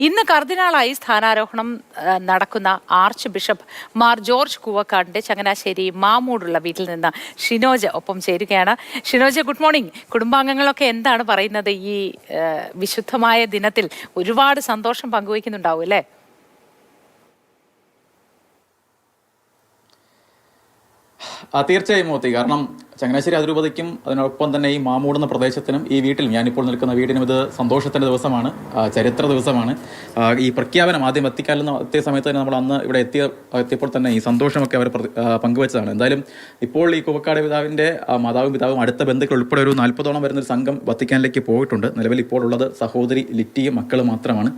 ഇന്ന് കർദിനാളായി സ്ഥാനാരോഹണം നടക്കുന്ന ആർച്ച് ബിഷപ്പ് മാർ ജോർജ് കൂവക്കാടിന്റെ ചങ്ങനാശ്ശേരി മാമൂടുള്ള വീട്ടിൽ നിന്ന് ഷിനോജ് ഒപ്പം ചേരുകയാണ്. Shinoj, good morning. കുടുംബാംഗങ്ങളൊക്കെ എന്താണ് പറയുന്നത്? ഈ വിശുദ്ധമായ ദിനത്തിൽ ഒരുപാട് സന്തോഷം പങ്കുവയ്ക്കുന്നുണ്ടാവും അല്ലേ? തീർച്ചയായും മോത്തി, കാരണം ചങ്ങനാശ്ശേരി അതിരൂപതയ്ക്കും അതിനൊപ്പം തന്നെ ഈ മാമൂടുന്ന പ്രദേശത്തിനും ഈ വീട്ടിലും, ഞാനിപ്പോൾ നിൽക്കുന്ന വീടിനും ഇത് സന്തോഷത്തിൻ്റെ ദിവസമാണ്, ചരിത്ര ദിവസമാണ്. ഈ പ്രഖ്യാപനം ആദ്യം എത്തിയ സമയത്ത് തന്നെ നമ്മൾ അന്ന് ഇവിടെ എത്തിയപ്പോൾ തന്നെ ഈ സന്തോഷമൊക്കെ അവർ പങ്കുവച്ചതാണ്. എന്തായാലും ഇപ്പോൾ ഈ കൂവക്കാട് പിതാവിൻ്റെ മാതാവും പിതാവും അടുത്ത ബന്ധുക്കൾ ഉൾപ്പെടെ ഒരു 40ഓളം വരുന്നൊരു സംഘം വത്തിക്കാനിലേക്ക് പോയിട്ടുണ്ട്. നിലവിൽ ഇപ്പോൾ ഉള്ളത് സഹോദരി ലിറ്റിയും മക്കളും മാത്രമാണ്.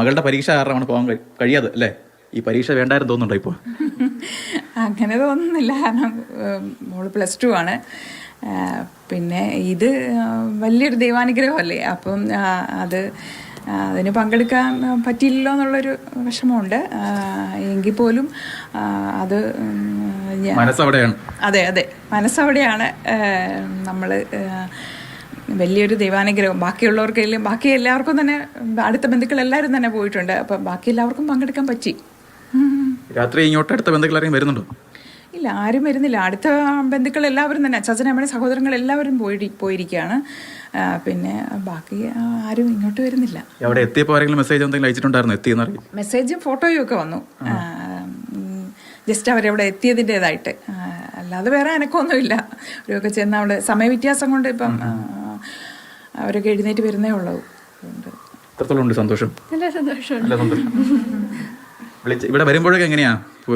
മകളുടെ പരീക്ഷ കാരണമാണ് പോകാൻ കഴിയാതെ അല്ലേ? ഈ പരീക്ഷ വേണ്ടായിരുന്നു തോന്നുന്നുണ്ടോ ഇപ്പോൾ? അങ്ങനെ തോന്നുന്നില്ല, കാരണം മോള് +2 ആണ്. പിന്നെ ഇത് വലിയൊരു ദൈവാനുഗ്രഹമല്ലേ, അപ്പം അതിന് പങ്കെടുക്കാൻ പറ്റിയില്ലല്ലോ എന്നുള്ളൊരു വിഷമമുണ്ട്. എങ്കിൽ പോലും അത് മനസ്സവിടെയാണ്. അതെ, മനസ്സവിടെയാണ്. നമ്മൾ വലിയൊരു ദൈവാനുഗ്രഹം. ബാക്കിയുള്ളവർക്കെല്ലാം, ബാക്കി എല്ലാവർക്കും തന്നെ, അടുത്ത ബന്ധുക്കൾ എല്ലാവരും തന്നെ പോയിട്ടുണ്ട്. അപ്പം ബാക്കി എല്ലാവർക്കും പങ്കെടുക്കാൻ പറ്റി. രാത്രി ഇങ്ങോട്ട് അടുത്ത ബന്ധുക്കൾ ആരെയും വരുന്നുണ്ടോ? ഇല്ല, ആരും വരുന്നില്ല. അടുത്ത ബന്ധുക്കൾ എല്ലാവരും തന്നെ, അച്ഛനമ്മയുടെ സഹോദരങ്ങൾ എല്ലാവരും പോയിരിക്കുകയാണ്. പിന്നെ ബാക്കി ആരും ഇങ്ങോട്ട് വരുന്നില്ല. അവിടെ എത്തിയപ്പോൾ ആരെങ്കിലും മെസ്സേജ് എന്തെങ്കിലും അയച്ചിട്ടുണ്ടായിരുന്നു? എത്തിയെന്നറിയും മെസ്സേജും ഫോട്ടോയും ഒക്കെ വന്നു, ജസ്റ്റ് അവരവിടെ എത്തിയതിൻ്റെതായിട്ട്. അല്ലാതെ വേറെ അനക്കമൊന്നുമില്ല. അവരൊക്കെ ചെന്ന് അവിടെ സമയവ്യത്യാസം കൊണ്ട് ഇപ്പം അവരൊക്കെ എഴുന്നേറ്റ് വരുന്നേ ഉള്ളൂ. എത്രത്തോളം സന്തോഷം? നല്ല സന്തോഷം. ഇവിടെ വരുമ്പോഴൊക്കെ എങ്ങനെയാ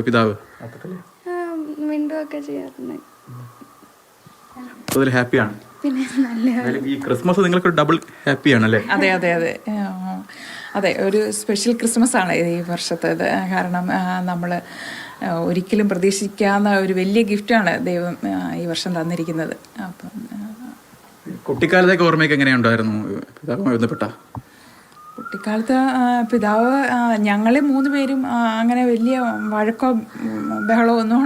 പിതാവ്? മിണ്ടുവൊക്കെ ചെയ്യാറുണ്ട്. ഹാപ്പിയാണ്. പിന്നെ നല്ല ഈ ക്രിസ്മസ് നിങ്ങൾക്ക് ഡബിൾ ഹാപ്പിയാണല്ലേ? അതെ, ഒരു സ്പെഷ്യൽ ക്രിസ്മസ് ആണ് ഈ വർഷത്തേത്. കാരണം നമ്മൾ ഒരിക്കലും പ്രതീക്ഷിക്കാവുന്ന ഒരു വലിയ ഗിഫ്റ്റാണ് ദൈവം ഈ വർഷം തന്നിരിക്കുന്നത്. അപ്പം കുട്ടിക്കാലത്തേക്ക് ഓർമ്മയൊക്കെ എങ്ങനെയുണ്ടായിരുന്നു പിതാവുമായി ബന്ധപ്പെട്ട? കുട്ടിക്കാലത്ത് പിതാവ്, ഞങ്ങൾ 3 പേരും അങ്ങനെ വലിയ വഴക്കോ ബഹളമോ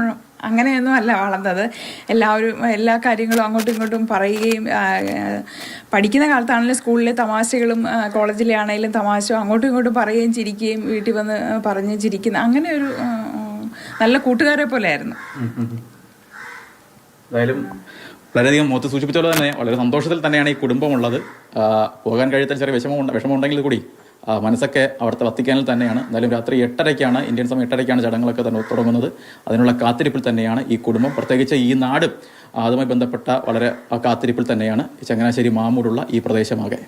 അങ്ങനെയൊന്നും അല്ല വളർന്നത്. എല്ലാവരും എല്ലാ കാര്യങ്ങളും അങ്ങോട്ടും ഇങ്ങോട്ടും പറയുകയും, പഠിക്കുന്ന കാലത്താണെങ്കിലും സ്കൂളിലെ തമാശകളും കോളേജിലെ ആണെങ്കിലും തമാശ അങ്ങോട്ടും ഇങ്ങോട്ടും പറയുകയും ചിരിക്കുകയും വീട്ടിൽ വന്ന് പറഞ്ഞ് ചിരിക്കുന്ന അങ്ങനെ ഒരു നല്ല കൂട്ടുകാരെ പോലെ ആയിരുന്നു. എന്തായാലും വളരെയധികം മോത്ത് സൂചിപ്പിച്ചോളൂ തന്നെ വളരെ സന്തോഷത്തിൽ തന്നെയാണ് ഈ കുടുംബമുള്ളത്. പോകാൻ കഴിയാത്ത ചെറിയ വിഷമമുണ്ടെങ്കിൽ കൂടി മനസ്സൊക്കെ അവിടുത്തെ വത്തിക്കാനിൽ തന്നെയാണ്. എന്തായാലും രാത്രി 8:30 ഇന്ത്യൻ സമയം 8:30 ചടങ്ങുകളൊക്കെ തന്നെ തുടങ്ങുന്നത്. അതിനുള്ള കാത്തിരിപ്പിൽ തന്നെയാണ് ഈ കുടുംബം, പ്രത്യേകിച്ച് ഈ നാട് അതുമായി ബന്ധപ്പെട്ട വളരെ കാത്തിരിപ്പിൽ തന്നെയാണ് ചങ്ങനാശ്ശേരി മാമൂടുള്ള ഈ പ്രദേശമാകെ.